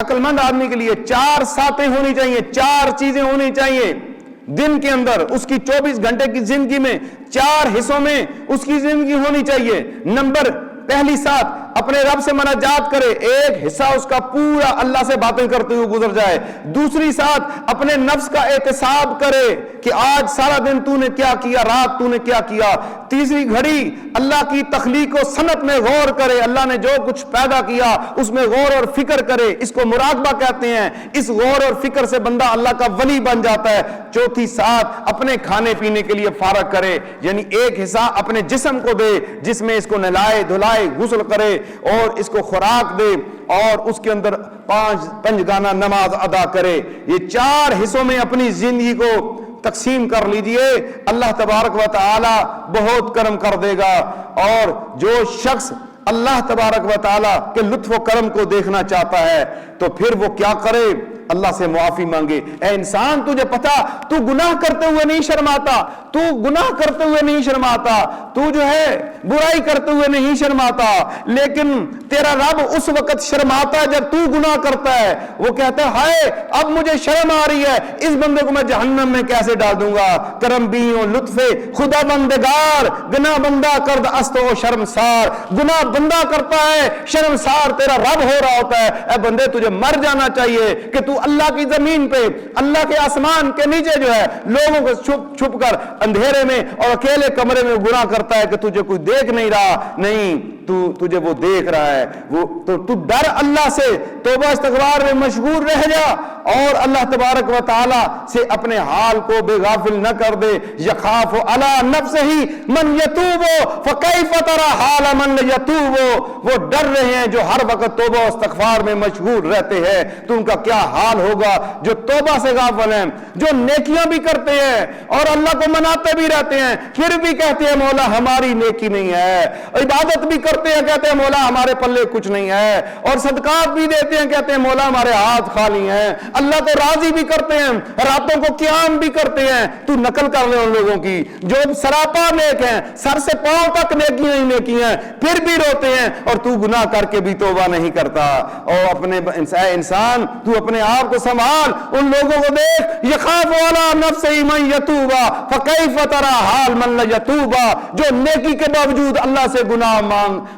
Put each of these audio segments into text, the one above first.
عقل مند آدمی کے لیے 4 ساتیں ہونی چاہیے، 4 چیزیں ہونی چاہیے دن کے اندر. اس کی 24 گھنٹے کی زندگی میں 4 حصوں میں اس کی زندگی ہونی چاہیے. پہلی سات اپنے رب سے مناجات کرے، ایک حصہ اس کا پورا اللہ سے باتیں کرتے ہوئے گزر جائے. دوسری سات اپنے نفس کا احتساب کرے کہ آج سارا دن تو نے کیا کیا، رات تو نے کیا کیا. تیسری گھڑی اللہ کی تخلیق و صنعت میں غور کرے، اللہ نے جو کچھ پیدا کیا اس میں غور اور فکر کرے. اس کو مراقبہ کہتے ہیں. اس غور اور فکر سے بندہ اللہ کا ولی بن جاتا ہے. چوتھی سات اپنے کھانے پینے کے لیے فارغ کرے، یعنی ایک حصہ اپنے جسم کو دے جس میں اس کو نہلائے دھلائے غسل کرے اور اس کو خوراک دے اور اس کے اندر 5 گانا نماز ادا کرے. یہ 4 حصوں میں اپنی زندگی کو تقسیم کر لیجئے، اللہ تبارک و تعالی بہت کرم کر دے گا. اور جو شخص اللہ تبارک و تعالی کے لطف و کرم کو دیکھنا چاہتا ہے تو پھر وہ کیا کرے؟ اللہ سے معافی مانگے. اے انسان، تجھے پتا تو گناہ کرتے ہوئے نہیں شرماتا، تو گناہ کرتے ہوئے نہیں شرماتا، تو جو ہے برائی کرتے ہوئے نہیں شرماتا، لیکن تیرا رب اس وقت شرماتا ہے جب تو گناہ کرتا ہے. وہ کہتا ہے ہائے اب مجھے شرم آ رہی ہے، اس بندے کو میں جہنم میں کیسے ڈال دوں گا. کرم بیوں لطف خدا بندگار، گناہ بندہ کرد است و شرمسار. گناہ بندہ کرتا ہے، شرمسار تیرا رب ہو رہا ہوتا ہے. اے بندے تجھے مر جانا چاہیے کہ تو اللہ کی زمین پہ، اللہ کے آسمان کے نیچے جو ہے لوگوں کو چھپ کر اندھیرے میں اور اکیلے کمرے میں گناہ کرتا ہے کہ تجھے کوئی دیکھ نہیں رہا. نہیں، تجھے وہ دیکھ رہا ہے. وہ تو ڈر اللہ سے، توبہ استغفار میں مشغول رہ جا اور اللہ تبارک و تعالی سے اپنے حال کو بے غافل نہ کر دے. یخاف علی نفسہ من یتوب فکیف تری حال من یتوب. وہ ڈر رہے ہیں جو ہر وقت توبہ استغفار میں مشغول رہتے ہیں، تو ان کا کیا حال ہوگا جو توبہ سے غافل ہیں، جو نیکیاں بھی کرتے ہیں اور اللہ کو مناتے بھی رہتے ہیں، پھر بھی کہتے ہیں مولا ہماری نیکی نہیں ہے. عبادت بھی کرتے ہیں، کہتے ہیں مولا ہمارے پلے کچھ نہیں ہے. اور صدقات بھی دیتے ہیں، کہتے ہیں مولا ہمارے ہاتھ خالی ہیں. اللہ کو راضی بھی کرتے ہیں، راتوں کو قیام بھی کرتے ہیں. تو نقل کر لے ان لوگوں کی جو سراپا نیک ہیں، سر سے پاؤں تک نیکیاں ہی نیکی ہیں، پھر بھی روتے ہیں، اور تو گناہ کر کے بھی توبہ نہیں کرتا. اور اپنے انسان تو اپنے آپ کو سنبھال. ان لوگوں کو دیکھ، یخاف علی نفسہ من یتوب فکیف تری حال من لا یتوب، جو نیکی کے باوجود اللہ سے گناہ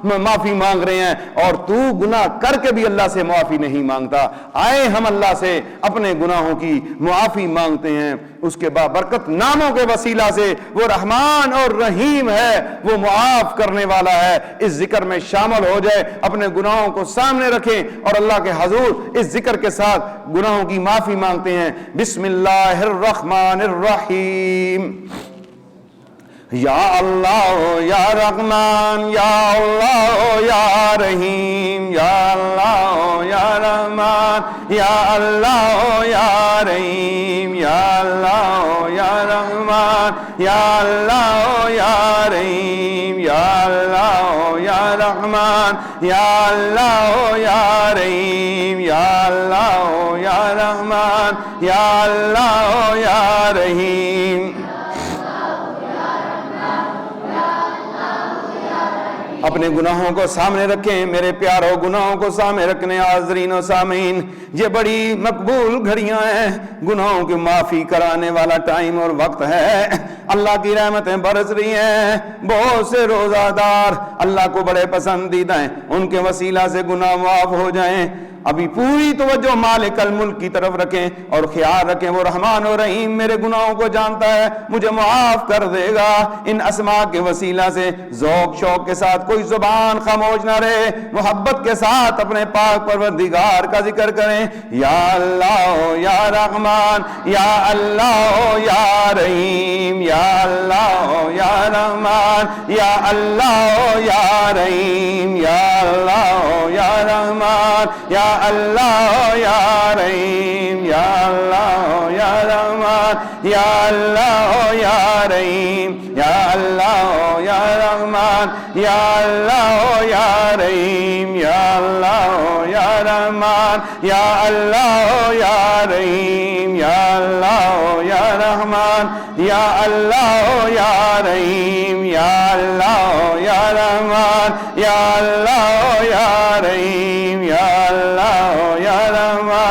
معافی مانگ رہے ہیں، اور تو گناہ کر کے بھی اللہ سے معافی نہیں مانگتا. آئے ہم اللہ سے اپنے گناہوں کی معافی مانگتے ہیں. اس کے بابرکت ناموں کے وسیلہ سے وہ رحمان اور رحیم ہے، وہ معاف کرنے والا ہے. اس ذکر میں شامل ہو جائے، اپنے گناہوں کو سامنے رکھیں اور اللہ کے حضور اس ذکر کے ساتھ گناہوں کی معافی مانگتے ہیں. بسم اللہ الرحمن الرحیم. یا اللہ یا رحمان، یا اللہ یا رحیم، یا اللہ یا رحمان، یا اللہ یا رحیم، یا اللہ یا رحمان، یا اللہ یا رحیم، یا اللہ یا رحمان، یا اللہ یا رحیم، یا اللہ یا رحمان، یا اللہ یا رحیم. اپنے گناہوں کو سامنے رکھیں میرے پیاروں، گناہوں کو سامنے رکھنے حاضرین و سامعین، یہ بڑی مقبول گھڑیاں ہیں، گناہوں کی معافی کرانے والا ٹائم اور وقت ہے. اللہ کی رحمتیں برس رہی ہیں. بہت سے روزہ دار اللہ کو بڑے پسندیدہ ہیں، ان کے وسیلہ سے گناہ معاف ہو جائیں. ابھی پوری توجہ مالک الملک کی طرف رکھیں اور خیال رکھیں وہ رحمان و رحیم میرے گناہوں کو جانتا ہے، مجھے معاف کر دے گا. ان اسماء کے وسیلہ سے ذوق شوق کے ساتھ کوئی زبان خاموش نہ رہے، محبت کے ساتھ اپنے پاک پروردگار کا ذکر کریں. یا اللہ یا رحمان، یا اللہ یا رحیم، یا اللہ یا رحمان، یا اللہ یا رحیم، یا اللہ یا رحمان، یا اللہ یا رحیم، یا اللہ یا رحمان، یا اللہ یا رحیم، یا اللہ یا رحمان، یا اللہ یا رحیم، یا اللہ یا رحمان، یا اللہ یا رحیم، یا اللہ یا رحمان، یا اللہ یا رحیم، یا اللہ یا رحمان، یا اللہ یا رحیم، یا اللہ یا رحمان.